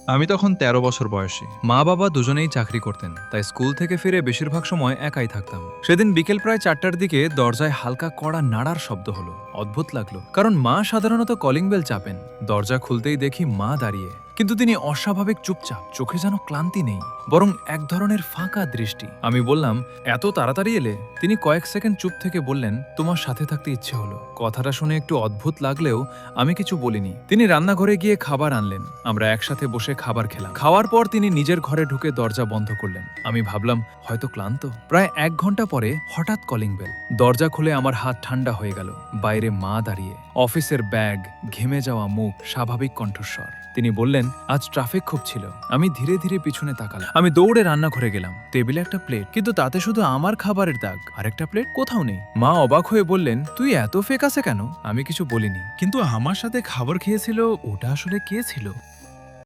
আমি তখন ১৩ বছর বয়সী। মা বাবা দুজনেই চাকরি করতেন, তাই স্কুল থেকে ফিরে বেশিরভাগ সময় একাই থাকতাম। সেদিন বিকেল প্রায় ৪টার দিকে দরজায় হালকা কড়া নাড়ার শব্দ হলো। অদ্ভুত লাগলো, কারণ মা সাধারণত কলিং বেল চাপেন। দরজা খুলতেই দেখি মা দাঁড়িয়ে, কিন্তু তিনি অস্বাভাবিক চুপচাপ, চোখে যেন ক্লান্তি নেই, বরং এক ধরনের ফাঁকা দৃষ্টি। আমি বললাম, এত তাড়াতাড়ি এলে? তিনি কয়েক সেকেন্ড চুপ থেকে বললেন, তোমার সাথে থাকতে ইচ্ছে হলো। কথাটা শুনে একটু অদ্ভুত লাগলেও আমি কিছু বলিনি। তিনি রান্নাঘরে গিয়ে খাবার আনলেন, আমরা একসাথে বসে খাবার খেলাম। খাওয়ার পর তিনি নিজের ঘরে ঢুকে দরজা বন্ধ করলেন। আমি ভাবলাম হয়তো ক্লান্ত। প্রায় ১ ঘন্টা পরে হঠাৎ কলিং বেল। দরজা খুলে আমার হাত ঠান্ডা হয়ে গেল। বাইরে মা দাঁড়িয়ে, অফিসের ব্যাগ, ঘেমে যাওয়া মুখ, স্বাভাবিক কণ্ঠস্বর। তিনি বললেন, আজ ট্রাফিক খুব ছিল। আমি ধীরে ধীরে পিছনে তাকালাম। আমি দৌড়ে রান্নাঘরে গেলাম। টেবিলে একটা প্লেট, কিন্তু তাতে শুধু আমার খাবারের দাগ। আরেকটা প্লেট কোথাও নেই। মা অবাক হয়ে বললেন, তুই এত ফেকাসে কেন? আমি কিছু বলিনি। কিন্তু আমার সাথে খাবার খেয়েছিল, ওটা আসলে কে ছিল?